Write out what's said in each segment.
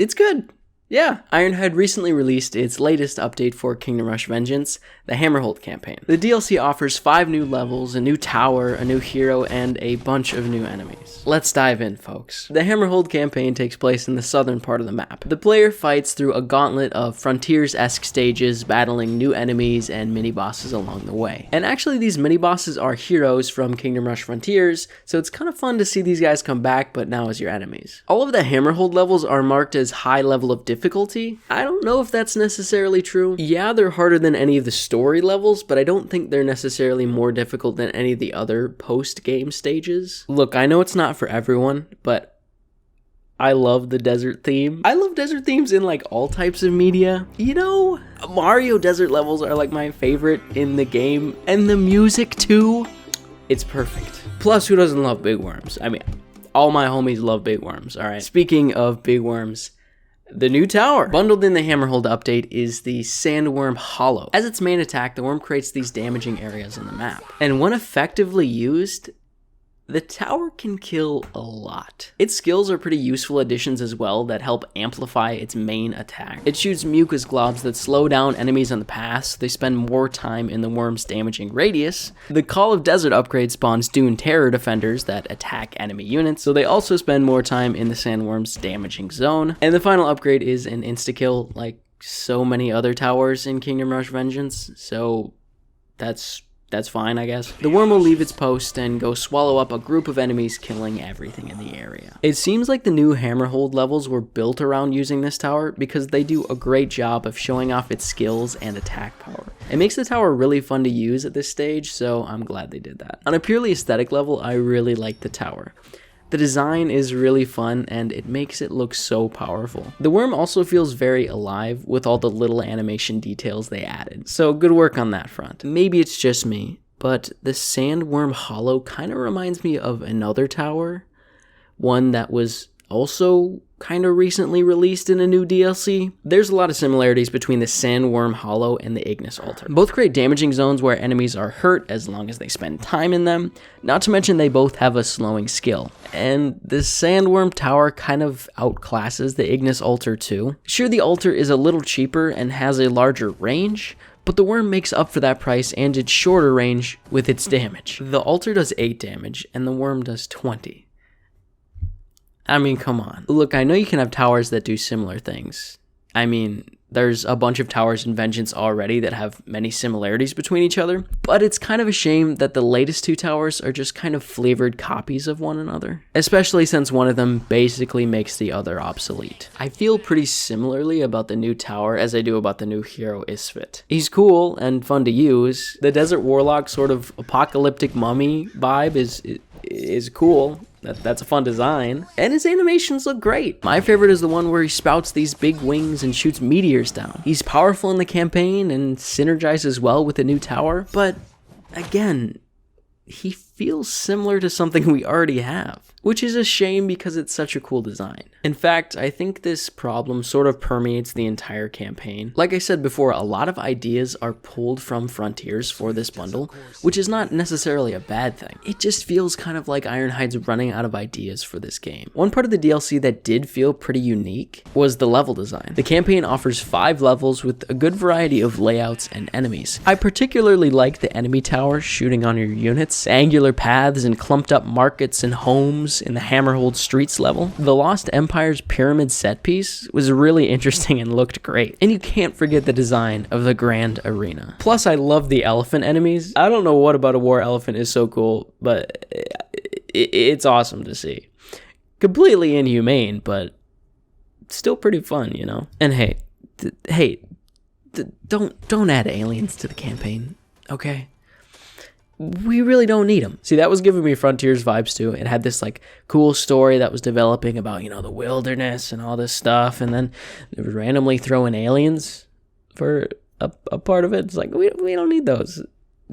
it's good. Yeah, Ironhide recently released its latest update for Kingdom Rush Vengeance, the Hammerhold campaign. The DLC offers 5 new levels, a new tower, a new hero, and a bunch of new enemies. Let's dive in, folks. The Hammerhold campaign takes place in the southern part of the map. The player fights through a gauntlet of Frontiers-esque stages, battling new enemies and mini-bosses along the way. And actually, these mini-bosses are heroes from Kingdom Rush Frontiers, so it's kind of fun to see these guys come back, but now as your enemies. All of the Hammerhold levels are marked as high level of difficulty. I don't know if that's necessarily true. Yeah, they're harder than any of the story levels, but I don't think they're necessarily more difficult than any of the other post-game stages. Look, I know it's not for everyone, but I love the desert theme. I love desert themes in like all types of media. You know, Mario desert levels are like my favorite in the game, and the music too. It's perfect. Plus, who doesn't love big worms? I mean, all my homies love big worms, all right? Speaking of big worms, the new tower. Bundled in the Hammerhold update is the Sandworm Hollow. As its main attack, the worm creates these damaging areas in the map. And when effectively used, the tower can kill a lot. Its skills are pretty useful additions as well that help amplify its main attack. It shoots mucus globs that slow down enemies on the path, so they spend more time in the worm's damaging radius. The Call of Desert upgrade spawns Dune Terror defenders that attack enemy units, so they also spend more time in the Sandworm's damaging zone. And the final upgrade is an insta-kill, like so many other towers in Kingdom Rush Vengeance, so that's fine, I guess. The worm will leave its post and go swallow up a group of enemies, killing everything in the area. It seems like the new Hammerhold levels were built around using this tower because they do a great job of showing off its skills and attack power. It makes the tower really fun to use at this stage, so I'm glad they did that. On a purely aesthetic level, I really like the tower. The design is really fun, and it makes it look so powerful. The worm also feels very alive with all the little animation details they added, so good work on that front. Maybe it's just me, but the Sandworm Hollow kind of reminds me of another tower, one that was also kind of recently released in a new DLC. There's a lot of similarities between the Sandworm Hollow and the Ignis Altar. Both create damaging zones where enemies are hurt as long as they spend time in them, not to mention they both have a slowing skill. And the Sandworm Tower kind of outclasses the Ignis Altar too. Sure, the Altar is a little cheaper and has a larger range, but the worm makes up for that price and its shorter range with its damage. The Altar does 8 damage and the worm does 20. I mean, come on. Look, I know you can have towers that do similar things. I mean, there's a bunch of towers in Vengeance already that have many similarities between each other, but it's kind of a shame that the latest 2 towers are just kind of flavored copies of one another, especially since one of them basically makes the other obsolete. I feel pretty similarly about the new tower as I do about the new hero Isfet. He's cool and fun to use. The Desert Warlock sort of apocalyptic mummy vibe is cool. That's a fun design. And his animations look great. My favorite is the one where he spouts these big wings and shoots meteors down. He's powerful in the campaign and synergizes well with the new tower, but again, he feels similar to something we already have, which is a shame because it's such a cool design. In fact, I think this problem sort of permeates the entire campaign. Like I said before, a lot of ideas are pulled from Frontiers for this bundle, which is not necessarily a bad thing. It just feels kind of like Ironhide's running out of ideas for this game. One part of the DLC that did feel pretty unique was the level design. The campaign offers 5 levels with a good variety of layouts and enemies. I particularly like the enemy tower shooting on your units, angular paths and clumped up markets and homes in the Hammerhold Streets level. The Lost Empire's pyramid set piece was really interesting and looked great. And you can't forget the design of the Grand Arena. Plus, I love the elephant enemies. I don't know what about a war elephant is so cool, but it's awesome to see. Completely inhumane, but still pretty fun, you know? And don't add aliens to the campaign, okay? We really don't need them. See, that was giving me Frontiers vibes too. It had this like cool story that was developing about, you know, the wilderness and all this stuff, and then they would randomly throw in aliens for a part of it. It's like, we don't need those.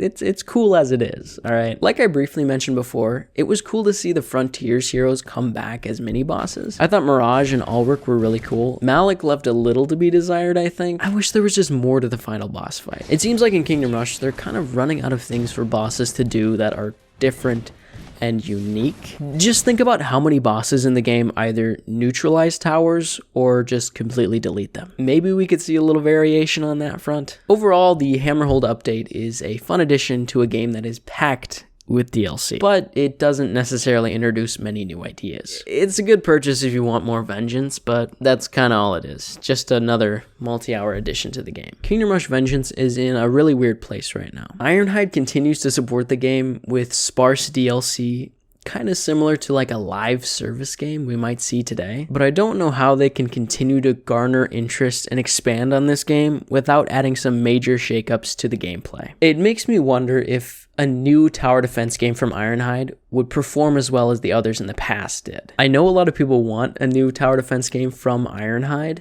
It's cool as it is, all right? Like I briefly mentioned before, it was cool to see the Frontiers heroes come back as mini-bosses. I thought Mirage and Ulrich were really cool. Malik left a little to be desired, I think. I wish there was just more to the final boss fight. It seems like in Kingdom Rush, they're kind of running out of things for bosses to do that are different and unique. Just think about how many bosses in the game either neutralize towers or just completely delete them. Maybe we could see a little variation on that front. Overall, the Hammerhold update is a fun addition to a game that is packed with DLC, but it doesn't necessarily introduce many new ideas. It's a good purchase if you want more Vengeance, but that's kind of all it is. Just another multi-hour addition to the game. Kingdom Rush Vengeance is in a really weird place right now. Ironhide continues to support the game with sparse DLC, kind of similar to like a live service game we might see today, but I don't know how they can continue to garner interest and expand on this game without adding some major shakeups to the gameplay. It makes me wonder if a new tower defense game from Ironhide would perform as well as the others in the past did. I know a lot of people want a new tower defense game from Ironhide,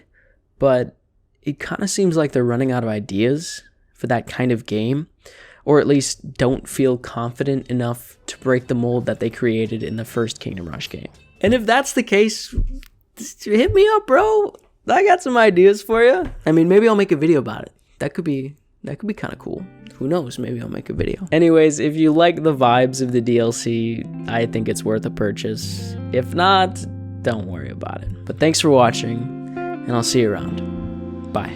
but it kind of seems like they're running out of ideas for that kind of game, or at least don't feel confident enough to break the mold that they created in the first Kingdom Rush game. And if that's the case, hit me up, bro. I got some ideas for you. I mean, maybe I'll make a video about it. That could be kind of cool. Who knows? Maybe I'll make a video. Anyways, if you like the vibes of the DLC, I think it's worth a purchase. If not, don't worry about it. But thanks for watching, and I'll see you around. Bye.